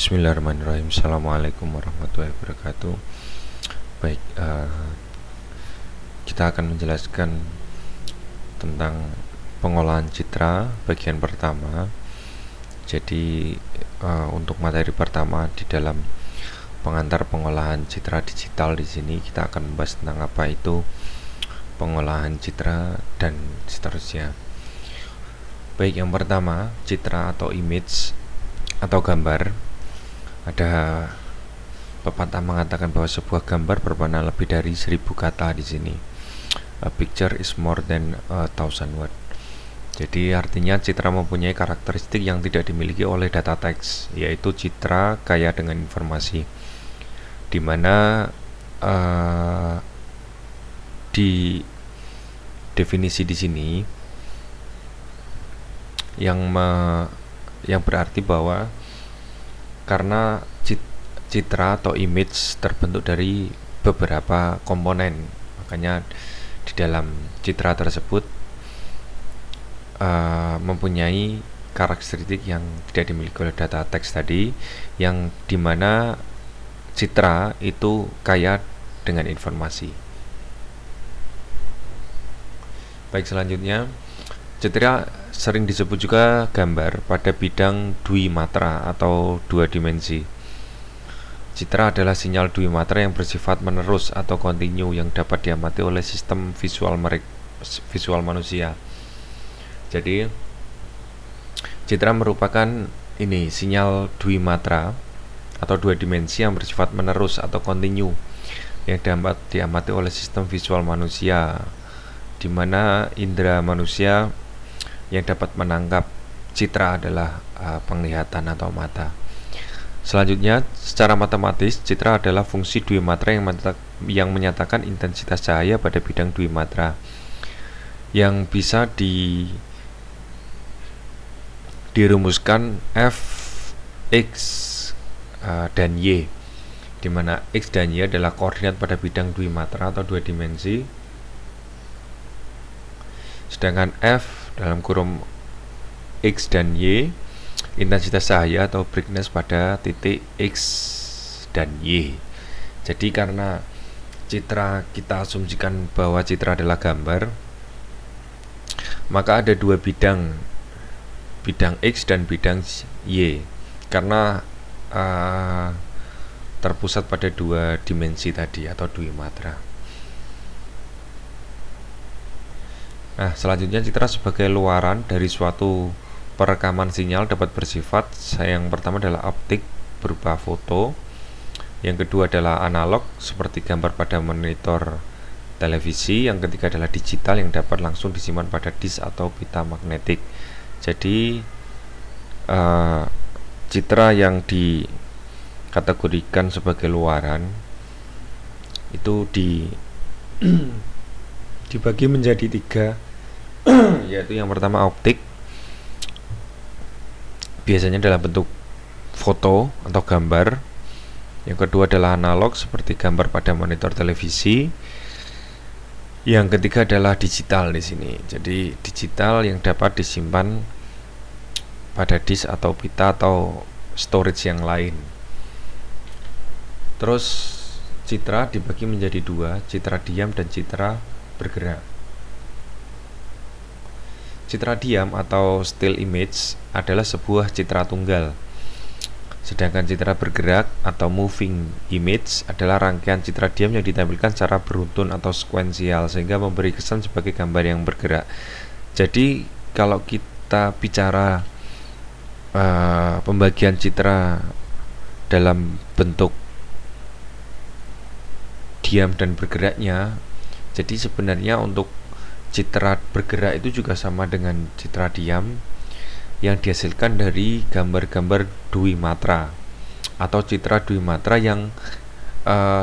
Bismillahirrahmanirrahim. Assalamualaikum warahmatullahi wabarakatuh. Baik, kita akan menjelaskan tentang pengolahan citra bagian pertama. Jadi untuk materi pertama di dalam pengantar pengolahan citra digital di sini kita akan membahas tentang apa itu pengolahan citra dan seterusnya. Baik, yang pertama, citra atau image atau gambar. Ada pepatah mengatakan bahwa sebuah gambar bermakna lebih dari 1000 kata di sini. A picture is more than 1000 word. Jadi artinya citra mempunyai karakteristik yang tidak dimiliki oleh data teks, yaitu citra kaya dengan informasi, di mana di definisi di sini yang berarti bahwa karena citra atau image terbentuk dari beberapa komponen, makanya di dalam citra tersebut mempunyai karakteristik yang tidak dimiliki oleh data teks tadi, yang dimana citra itu kaya dengan informasi. Baik, selanjutnya, citra sering disebut juga gambar pada bidang dwimatra atau dua dimensi. Citra adalah sinyal dwimatra yang bersifat menerus atau kontinu yang dapat diamati oleh sistem visual manusia. Jadi, citra merupakan sinyal dwimatra atau dua dimensi yang bersifat menerus atau kontinu yang dapat diamati oleh sistem visual manusia, di mana indera manusia yang dapat menangkap citra adalah penglihatan atau mata. Selanjutnya, secara matematis, citra adalah fungsi dwimatra yang menyatakan intensitas cahaya pada bidang dwimatra, yang bisa dirumuskan F, X, dan Y, di mana X dan Y adalah koordinat pada bidang dwimatra atau dua dimensi, sedangkan F dalam kurung X dan Y intensitas cahaya atau brightness pada titik X dan Y. Jadi karena citra, kita asumsikan bahwa citra adalah gambar, maka ada dua bidang X dan bidang Y, karena terpusat pada dua dimensi tadi atau dwimatra. Nah, selanjutnya, citra sebagai luaran dari suatu perekaman sinyal dapat bersifat, yang pertama adalah optik berupa foto, yang kedua adalah analog seperti gambar pada monitor televisi, yang ketiga adalah digital yang dapat langsung disimpan pada disk atau pita magnetik. Jadi citra yang dikategorikan sebagai luaran itu dibagi menjadi tiga, yaitu yang pertama optik, biasanya dalam bentuk foto atau gambar. Yang kedua adalah analog seperti gambar pada monitor televisi. Yang ketiga adalah digital di sini. Jadi digital yang dapat disimpan pada disk atau pita atau storage yang lain. Terus citra dibagi menjadi dua, citra diam dan citra bergerak. Citra diam atau still image adalah sebuah citra tunggal, sedangkan citra bergerak atau moving image adalah rangkaian citra diam yang ditampilkan secara beruntun atau sekuensial sehingga memberi kesan sebagai gambar yang bergerak. Jadi kalau kita bicara pembagian citra dalam bentuk diam dan bergeraknya, jadi sebenarnya untuk citra bergerak itu juga sama dengan citra diam yang dihasilkan dari gambar-gambar dwimatra atau citra dwimatra yang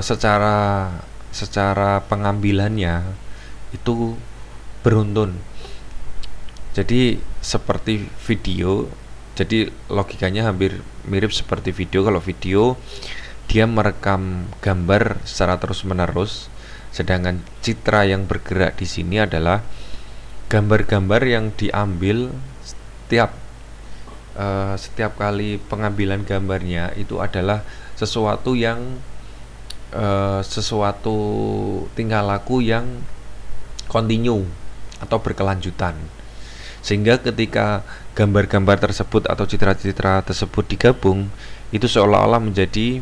secara pengambilannya itu beruntun. Jadi seperti video, jadi logikanya hampir mirip seperti video. Kalau video, dia merekam gambar secara terus-menerus, sedangkan citra yang bergerak di sini adalah gambar-gambar yang diambil setiap setiap kali pengambilan gambarnya itu adalah sesuatu yang sesuatu tingkah laku yang kontinu atau berkelanjutan, sehingga ketika gambar-gambar tersebut atau citra-citra tersebut digabung itu seolah-olah menjadi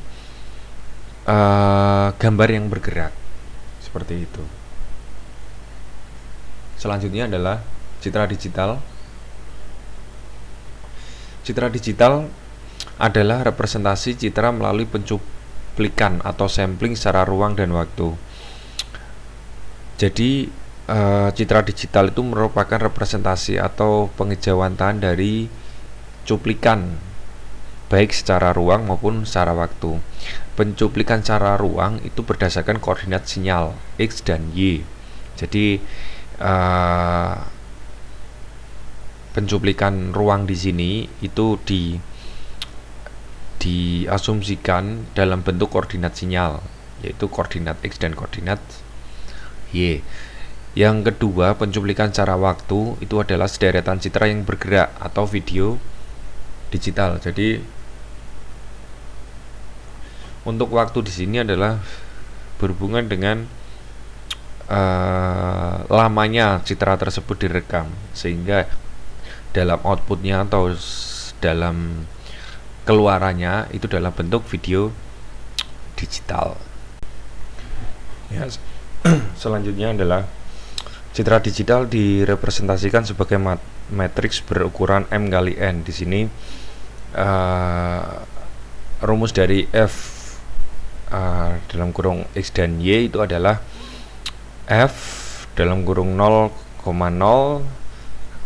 gambar yang bergerak seperti itu. Selanjutnya adalah citra digital. Citra digital adalah representasi citra melalui pencuplikan atau sampling secara ruang dan waktu. Jadi citra digital itu merupakan representasi atau pengejauhan dari cuplikan baik secara ruang maupun secara waktu. Pencuplikan secara ruang itu berdasarkan koordinat sinyal X dan Y. Jadi pencuplikan ruang di sini itu diasumsikan dalam bentuk koordinat sinyal, yaitu koordinat X dan koordinat Y. Yang kedua, pencuplikan secara waktu itu adalah sederetan citra yang bergerak atau video digital. Jadi untuk waktu di sini adalah berhubungan dengan lamanya citra tersebut direkam, sehingga dalam outputnya atau dalam keluarannya itu dalam bentuk video digital. Ya, selanjutnya adalah citra digital direpresentasikan sebagai matriks berukuran M kali N. Di sini rumus dari F dalam kurung X dan Y itu adalah F dalam kurung 0,0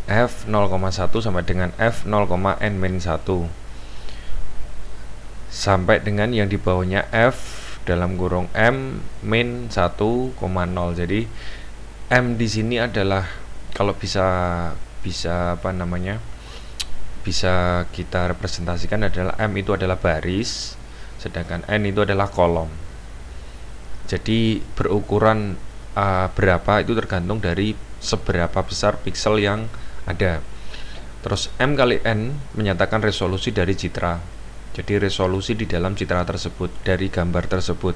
F 0,1 sampai dengan F 0,n-1 sampai dengan yang di bawahnya F dalam kurung M min 1,0. Jadi M di sini adalah kalau bisa bisa kita representasikan adalah M itu adalah baris, sedangkan N itu adalah kolom. Jadi berukuran berapa itu tergantung dari seberapa besar piksel yang ada. Terus M kali N menyatakan resolusi dari citra. Jadi resolusi di dalam citra tersebut, dari gambar tersebut,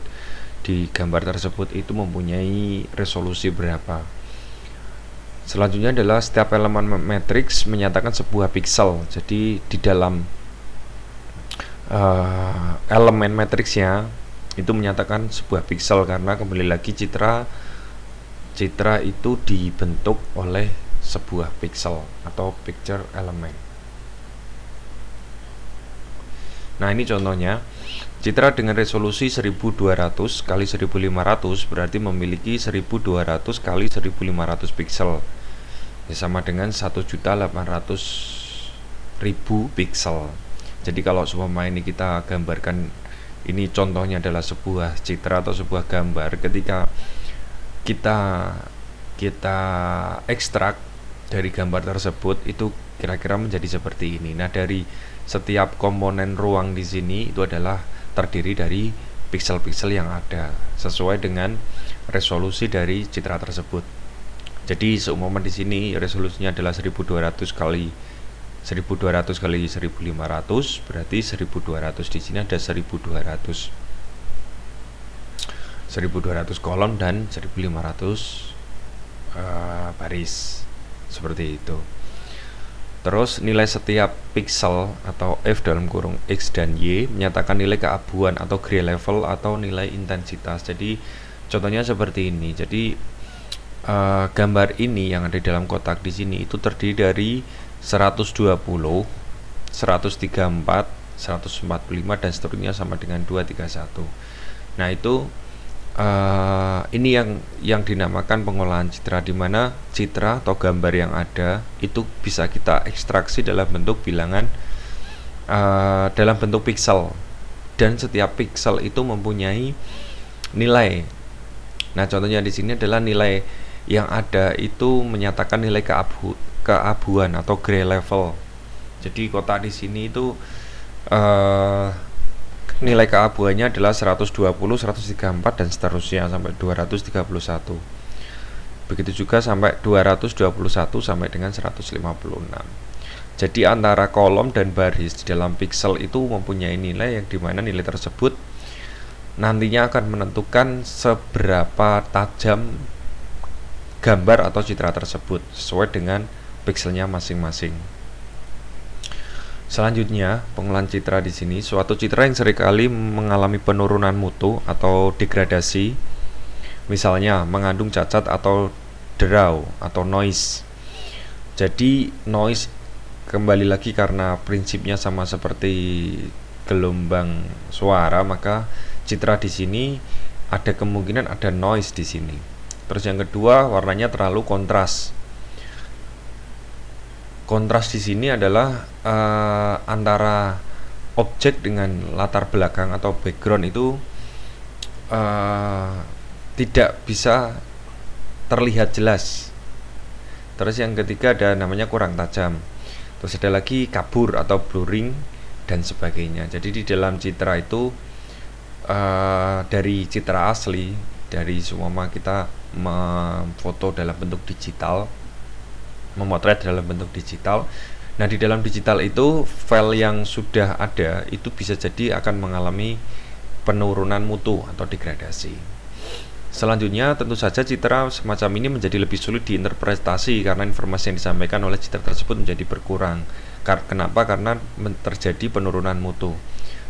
di gambar tersebut itu mempunyai resolusi berapa. Selanjutnya adalah setiap elemen matriks menyatakan sebuah piksel. Jadi di dalam elemen matriksnya itu menyatakan sebuah piksel, karena kembali lagi citra itu dibentuk oleh sebuah piksel atau picture element. Nah, ini contohnya. Citra dengan resolusi 1200 x 1500 berarti memiliki 1200 x 1500 piksel. Ya, sama dengan 1.800.000 piksel. Jadi kalau seumpama ini kita gambarkan, ini contohnya adalah sebuah citra atau sebuah gambar, ketika kita ekstrak dari gambar tersebut itu kira-kira menjadi seperti ini. Nah, dari setiap komponen ruang di sini itu adalah terdiri dari piksel-piksel yang ada sesuai dengan resolusi dari citra tersebut. Jadi seumpama di sini resolusinya adalah 1200 kali 1500, berarti 1200 di sini ada 1200 kolom dan 1500 baris seperti itu. Terus nilai setiap piksel atau F dalam kurung X dan Y menyatakan nilai keabuan atau gray level atau nilai intensitas. Jadi contohnya seperti ini. Jadi gambar ini yang ada di dalam kotak di sini itu terdiri dari 120, 134, 145 dan seterusnya sama dengan 231. Nah, itu ini yang dinamakan pengolahan citra, di mana citra atau gambar yang ada itu bisa kita ekstraksi dalam bentuk bilangan, dalam bentuk piksel, dan setiap piksel itu mempunyai nilai. Nah, contohnya di sini adalah nilai yang ada itu menyatakan nilai keabuan atau gray level. Jadi kotak di sini itu nilai keabuannya adalah 120, 134 dan seterusnya sampai 231. Begitu juga sampai 221 sampai dengan 156. Jadi antara kolom dan baris di dalam pixel itu mempunyai nilai yang dimana nilai tersebut nantinya akan menentukan seberapa tajam gambar atau citra tersebut sesuai dengan pixelnya masing-masing. Selanjutnya, pengolahan citra di sini suatu citra yang seringkali mengalami penurunan mutu atau degradasi, misalnya mengandung cacat atau draw atau noise. Jadi noise kembali lagi karena prinsipnya sama seperti gelombang suara, maka citra di sini ada kemungkinan ada noise di sini. Terus yang kedua, warnanya terlalu kontras. Kontras di sini adalah antara objek dengan latar belakang atau background itu tidak bisa terlihat jelas. Terus yang ketiga ada namanya kurang tajam. Terus ada lagi kabur atau blurring dan sebagainya. Jadi di dalam citra itu dari citra asli, dari semua kita memfoto dalam bentuk digital, memotret dalam bentuk digital. Nah, di dalam digital itu file yang sudah ada itu bisa jadi akan mengalami penurunan mutu atau degradasi. Selanjutnya, tentu saja citra semacam ini menjadi lebih sulit diinterpretasi karena informasi yang disampaikan oleh citra tersebut menjadi berkurang. Kenapa? Karena terjadi penurunan mutu.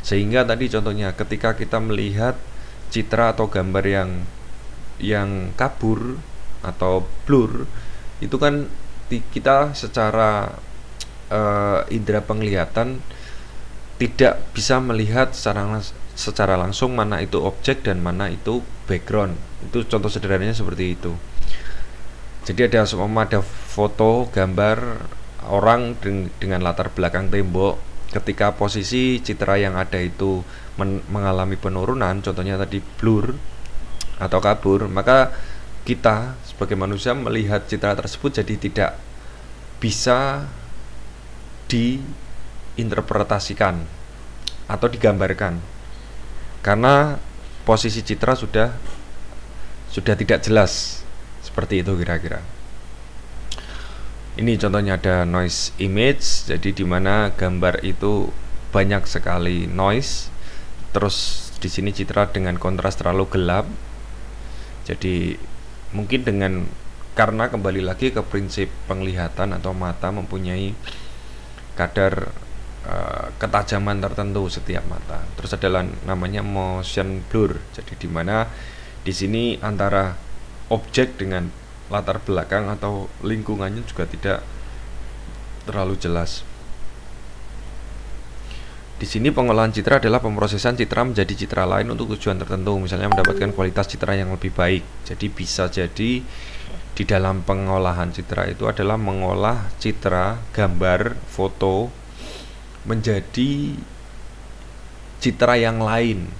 Sehingga tadi contohnya ketika kita melihat citra atau gambar yang kabur atau blur, itu kan kita secara indera penglihatan tidak bisa melihat secara langsung mana itu objek dan mana itu background. Itu contoh sederhananya seperti itu. Jadi ada foto gambar orang dengan latar belakang tembok. Ketika posisi citra yang ada itu mengalami penurunan, contohnya tadi blur atau kabur, maka kita sebagai manusia melihat citra tersebut jadi tidak bisa diinterpretasikan atau digambarkan karena posisi citra sudah tidak jelas. Seperti itu kira-kira. Ini contohnya ada noise image, jadi dimana gambar itu banyak sekali noise. Terus di sini citra dengan kontras terlalu gelap. Jadi mungkin karena kembali lagi ke prinsip penglihatan atau mata mempunyai kadar ketajaman tertentu setiap mata. Terus ada namanya motion blur. Jadi dimana di sini antara objek dengan latar belakang atau lingkungannya juga tidak terlalu jelas. Di sini pengolahan citra adalah pemrosesan citra menjadi citra lain untuk tujuan tertentu, misalnya mendapatkan kualitas citra yang lebih baik. Jadi bisa jadi di dalam pengolahan citra itu adalah mengolah citra, gambar, foto menjadi citra yang lain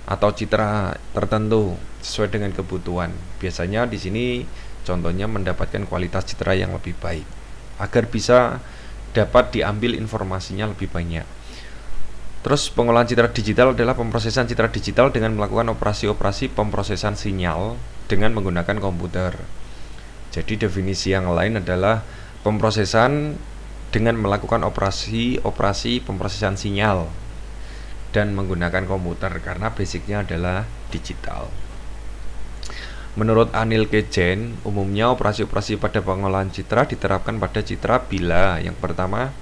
atau citra tertentu sesuai dengan kebutuhan. Biasanya di sini contohnya mendapatkan kualitas citra yang lebih baik agar bisa dapat diambil informasinya lebih banyak. Terus pengolahan citra digital adalah pemrosesan citra digital dengan melakukan operasi-operasi pemrosesan sinyal dengan menggunakan komputer. Jadi definisi yang lain adalah pemrosesan dengan melakukan operasi pemrosesan sinyal dan menggunakan komputer karena basicnya adalah digital. Menurut Anil K. Jain, umumnya operasi-operasi pada pengolahan citra diterapkan pada citra bila yang pertama,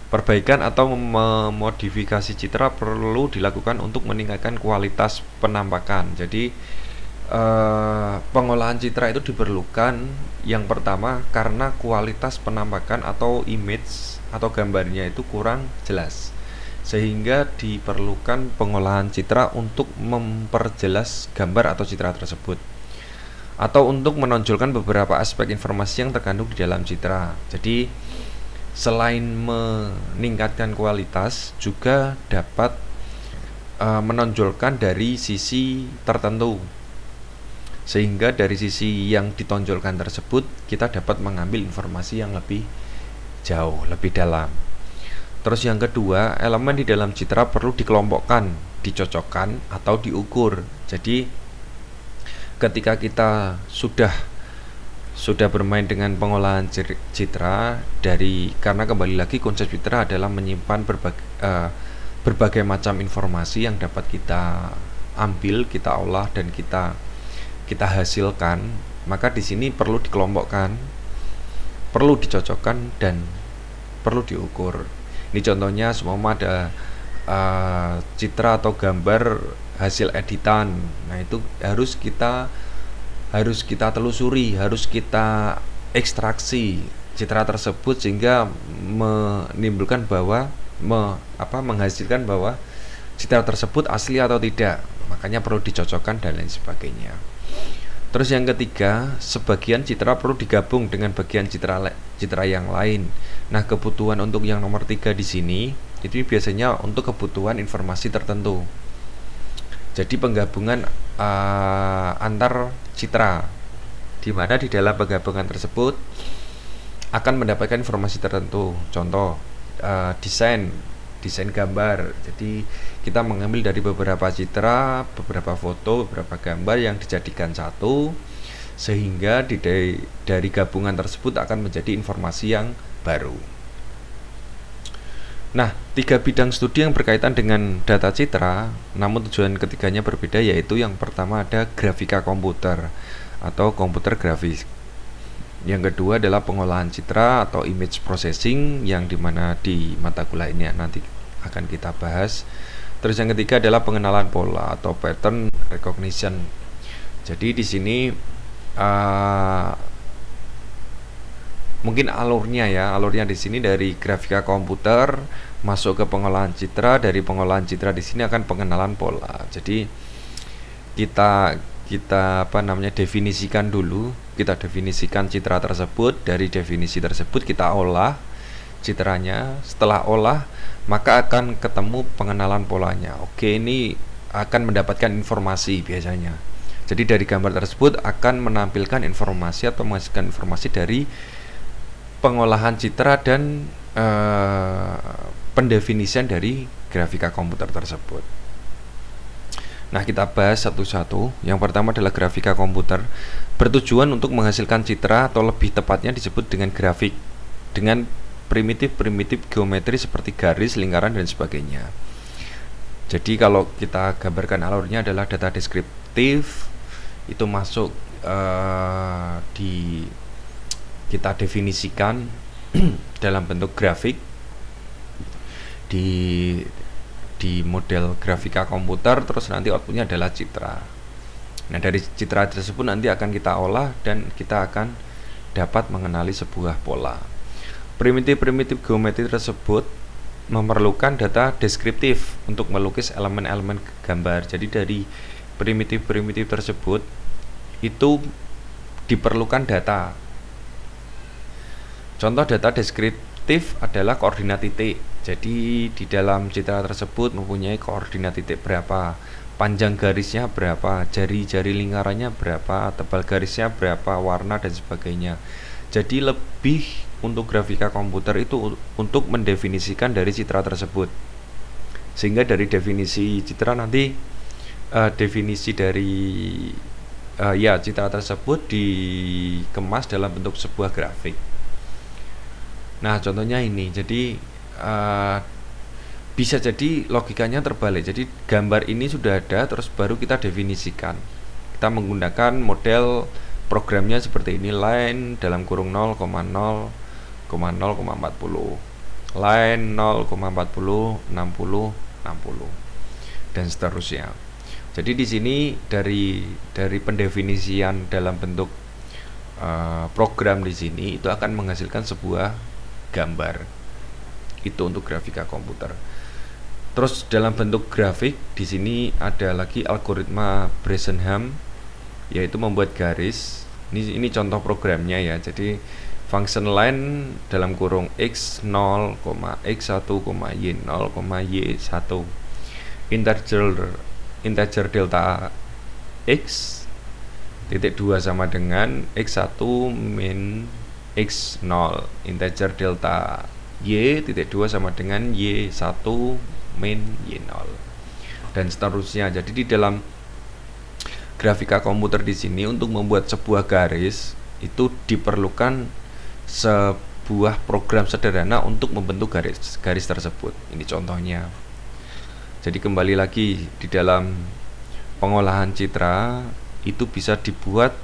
perbaikan atau memodifikasi citra perlu dilakukan untuk meningkatkan kualitas penampakan. Jadi pengolahan citra itu diperlukan yang pertama karena kualitas penampakan atau image atau gambarnya itu kurang jelas, sehingga diperlukan pengolahan citra untuk memperjelas gambar atau citra tersebut atau untuk menonjolkan beberapa aspek informasi yang terkandung di dalam citra. Jadi selain meningkatkan kualitas juga dapat menonjolkan dari sisi tertentu, sehingga dari sisi yang ditonjolkan tersebut kita dapat mengambil informasi yang lebih jauh, lebih dalam. Terus yang kedua, elemen di dalam citra perlu dikelompokkan, dicocokkan atau diukur. Jadi ketika kita sudah sudah bermain dengan pengolahan citra karena kembali lagi konsep citra adalah menyimpan berbagai macam informasi yang dapat kita ambil, kita olah dan kita hasilkan. Maka di sini perlu dikelompokkan, perlu dicocokkan dan perlu diukur. Ini contohnya semua ada citra atau gambar hasil editan. Nah, itu harus kita telusuri, harus kita ekstraksi citra tersebut sehingga menimbulkan menghasilkan bahwa citra tersebut asli atau tidak. Makanya perlu dicocokkan dan lain sebagainya. Terus yang ketiga, sebagian citra perlu digabung dengan bagian citra yang lain. Nah, kebutuhan untuk yang nomor 3 di sini itu biasanya untuk kebutuhan informasi tertentu. Jadi penggabungan antar citra, di mana di dalam penggabungan tersebut akan mendapatkan informasi tertentu. Contoh desain gambar. Jadi kita mengambil dari beberapa citra, beberapa foto, beberapa gambar yang dijadikan satu, sehingga dari gabungan tersebut akan menjadi informasi yang baru. Nah, 3 bidang studi yang berkaitan dengan data citra, namun tujuan ketiganya berbeda, yaitu yang pertama ada grafika komputer atau komputer grafis. Yang kedua adalah pengolahan citra atau image processing, yang dimana di mata kuliah ini nanti akan kita bahas. Terus yang ketiga adalah pengenalan pola atau pattern recognition. Jadi di sini mungkin alurnya di sini dari grafika komputer masuk ke pengolahan citra, dari pengolahan citra di sini akan pengenalan pola. Jadi kita definisikan dulu, kita definisikan citra tersebut, dari definisi tersebut kita olah citranya. Setelah olah, maka akan ketemu pengenalan polanya. Oke, ini akan mendapatkan informasi biasanya. Jadi dari gambar tersebut akan menampilkan informasi atau menghasilkan informasi dari pengolahan citra dan pendefinisian dari grafika komputer tersebut. Nah, kita bahas satu-satu. Yang pertama adalah grafika komputer, bertujuan untuk menghasilkan citra atau lebih tepatnya disebut dengan grafik dengan primitif geometri seperti garis, lingkaran dan sebagainya. Jadi kalau kita gambarkan alurnya adalah data deskriptif, itu masuk kita definisikan dalam bentuk grafik di model grafika komputer, terus nanti outputnya adalah citra. Nah, dari citra tersebut nanti akan kita olah dan kita akan dapat mengenali sebuah pola. Primitif geometri tersebut memerlukan data deskriptif untuk melukis elemen-elemen gambar. Jadi dari primitif tersebut itu diperlukan data. Contoh data deskriptif adalah koordinat titik. Jadi di dalam citra tersebut mempunyai koordinat titik berapa, panjang garisnya berapa, jari-jari lingkarannya berapa, tebal garisnya berapa, warna dan sebagainya. Jadi lebih untuk grafika komputer itu untuk mendefinisikan dari citra tersebut. Sehingga dari definisi citra nanti definisi dari citra tersebut dikemas dalam bentuk sebuah grafik. Nah, contohnya ini. Jadi bisa jadi logikanya terbalik. Jadi gambar ini sudah ada, terus baru kita definisikan. Kita menggunakan model programnya seperti ini, line dalam kurung 0,0,0,40, line 0,40, 60, 60 dan seterusnya. Jadi di sini dari pendefinisian dalam bentuk program di sini itu akan menghasilkan sebuah gambar. Itu untuk grafika komputer. Terus dalam bentuk grafik di sini ada lagi algoritma Bresenham, yaitu membuat garis. Ini contoh programnya ya. Jadi function line dalam kurung x0, x1, y0, y1, integer delta x titik 2 sama dengan x1 min x0, integer delta y titik 2 sama dengan y1 min y0 dan seterusnya. Jadi di dalam grafika komputer di sini untuk membuat sebuah garis itu diperlukan sebuah program sederhana untuk membentuk garis tersebut. Ini contohnya. Jadi kembali lagi, di dalam pengolahan citra itu bisa dibuat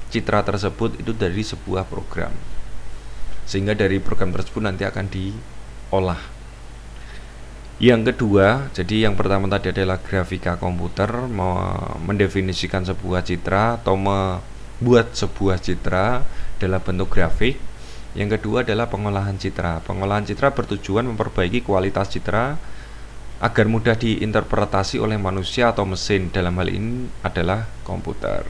citra tersebut itu dari sebuah program, sehingga dari program tersebut nanti akan diolah. Yang kedua, jadi yang pertama tadi adalah grafika komputer, mendefinisikan sebuah citra atau membuat sebuah citra dalam bentuk grafik. Yang kedua adalah pengolahan citra. Pengolahan citra bertujuan memperbaiki kualitas citra agar mudah diinterpretasi oleh manusia atau mesin. Dalam hal ini adalah komputer.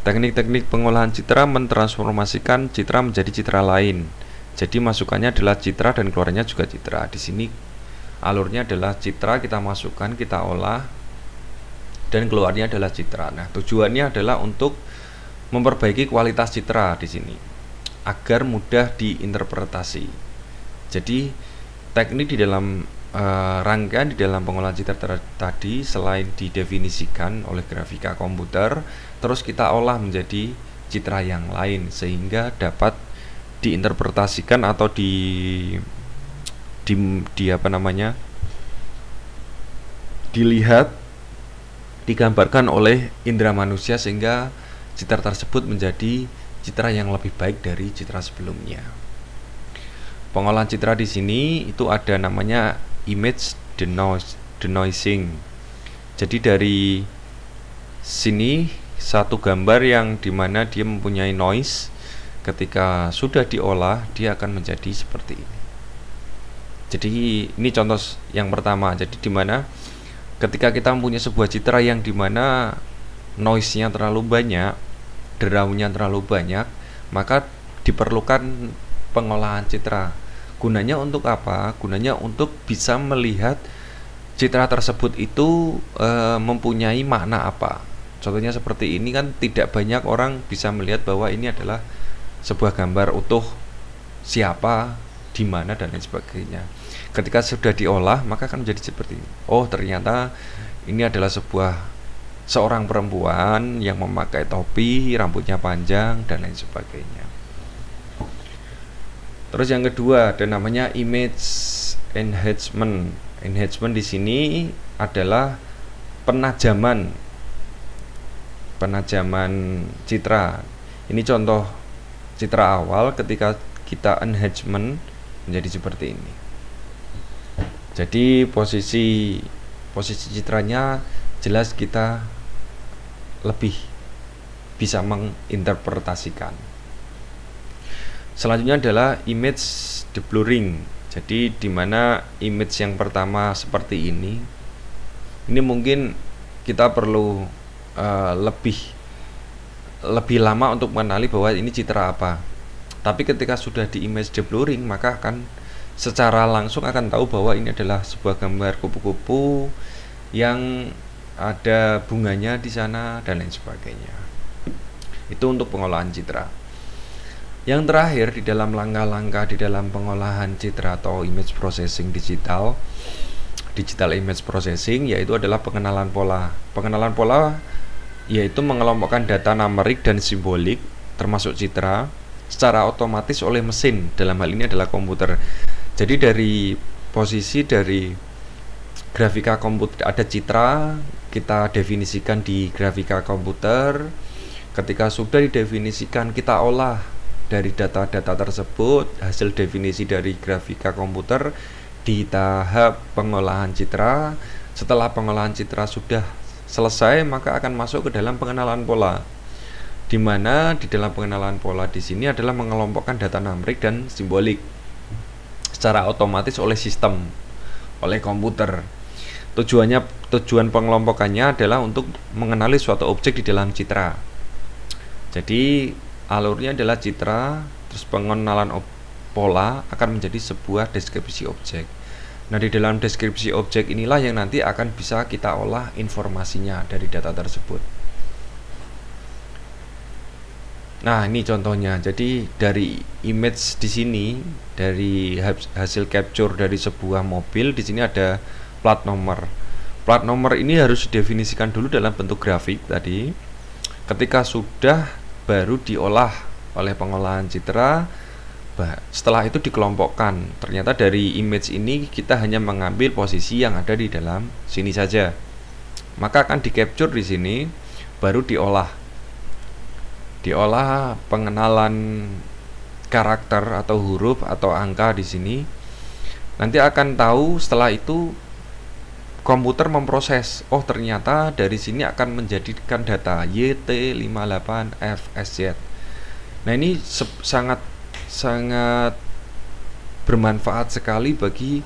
Teknik-teknik pengolahan citra mentransformasikan citra menjadi citra lain. Jadi masukannya adalah citra dan keluarnya juga citra. Di sini alurnya adalah citra, kita masukkan, kita olah, dan keluarnya adalah citra. Nah, tujuannya adalah untuk memperbaiki kualitas citra di sini agar mudah diinterpretasi. Jadi teknik di dalam rangkaian di dalam pengolahan citra tadi, selain didefinisikan oleh grafika komputer, terus kita olah menjadi citra yang lain sehingga dapat diinterpretasikan atau dilihat, digambarkan oleh indera manusia sehingga citra tersebut menjadi citra yang lebih baik dari citra sebelumnya. Pengolahan citra di sini itu ada namanya image denoising. Jadi dari sini satu gambar yang dimana dia mempunyai noise, ketika sudah diolah dia akan menjadi seperti ini. Jadi ini contoh yang pertama. Jadi dimana ketika kita mempunyai sebuah citra yang dimana noise-nya terlalu banyak, deraunya terlalu banyak, maka diperlukan pengolahan citra. Gunanya untuk apa? Gunanya untuk bisa melihat citra tersebut itu mempunyai makna apa. Contohnya seperti ini kan tidak banyak orang bisa melihat bahwa ini adalah sebuah gambar utuh siapa, di mana, dan lain sebagainya. Ketika sudah diolah maka akan menjadi seperti ini. Oh, ternyata ini adalah seorang perempuan yang memakai topi, rambutnya panjang, dan lain sebagainya. Terus yang kedua ada namanya image enhancement. Enhancement di sini adalah penajaman citra. Ini contoh citra awal ketika kita enhancement menjadi seperti ini. Jadi posisi citranya jelas, kita lebih bisa menginterpretasikan. Selanjutnya adalah image deblurring. Jadi dimana image yang pertama seperti ini mungkin kita perlu lebih lama untuk mengenali bahwa ini citra apa. Tapi ketika sudah di image deblurring maka akan secara langsung akan tahu bahwa ini adalah sebuah gambar kupu-kupu yang ada bunganya di sana dan lain sebagainya. Itu untuk pengolahan citra. Yang terakhir di dalam langkah-langkah di dalam pengolahan citra atau image processing digital image processing, yaitu adalah pengenalan pola. Pengenalan pola yaitu mengelompokkan data numerik dan simbolik termasuk citra secara otomatis oleh mesin, dalam hal ini adalah komputer. Jadi dari posisi dari grafika komputer ada citra, kita definisikan di grafika komputer. Ketika sudah didefinisikan, kita olah dari data-data tersebut, hasil definisi dari grafika komputer di tahap pengolahan citra. Setelah pengolahan citra sudah selesai, maka akan masuk ke dalam pengenalan pola, di mana di dalam pengenalan pola di sini adalah mengelompokkan data numerik dan simbolik secara otomatis oleh sistem, oleh komputer. Tujuan pengelompokannya adalah untuk mengenali suatu objek di dalam citra. Jadi alurnya adalah citra, terus pengenalan pola akan menjadi sebuah deskripsi objek. Nah, di dalam deskripsi objek inilah yang nanti akan bisa kita olah informasinya dari data tersebut. Nah, ini contohnya. Jadi dari image di sini, dari hasil capture dari sebuah mobil, di sini ada plat nomor. Plat nomor ini harus didefinisikan dulu dalam bentuk grafik tadi. Ketika sudah baru diolah oleh pengolahan citra. Setelah itu dikelompokkan. Ternyata dari image ini kita hanya mengambil posisi yang ada di dalam sini saja. Maka akan di capture di sini, baru diolah. Diolah pengenalan karakter atau huruf atau angka di sini. Nanti akan tahu setelah itu komputer memproses. Oh, ternyata dari sini akan menjadikan data YT58FSZ. Nah, ini sangat bermanfaat sekali bagi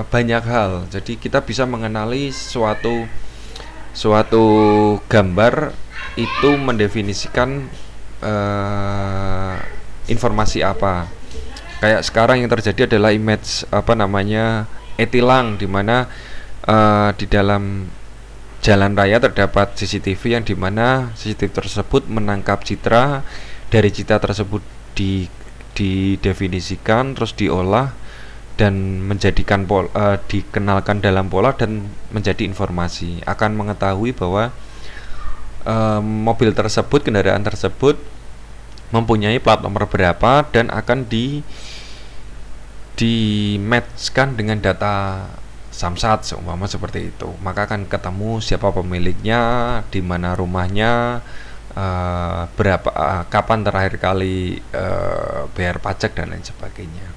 banyak hal. Jadi kita bisa mengenali suatu gambar itu mendefinisikan informasi apa. Kayak sekarang yang terjadi adalah image e-tilang, di mana di dalam jalan raya terdapat CCTV yang dimana CCTV tersebut menangkap citra. Dari citra tersebut didefinisikan, terus diolah dan menjadikan dikenalkan dalam pola dan menjadi informasi. Akan mengetahui bahwa mobil tersebut, kendaraan tersebut mempunyai plat nomor berapa dan akan di-matchkan dengan data Samsat seumpama seperti itu. Maka akan ketemu siapa pemiliknya, di mana rumahnya, kapan terakhir kali bayar pajak dan lain sebagainya.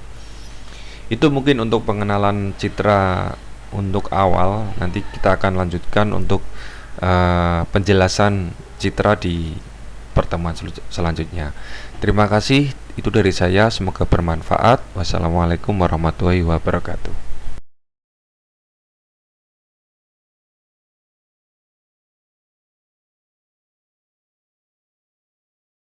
Itu mungkin untuk pengenalan citra untuk awal. Nanti kita akan lanjutkan untuk penjelasan citra di pertemuan selanjutnya. Terima kasih, itu dari saya, semoga bermanfaat. Wassalamualaikum warahmatullahi wabarakatuh.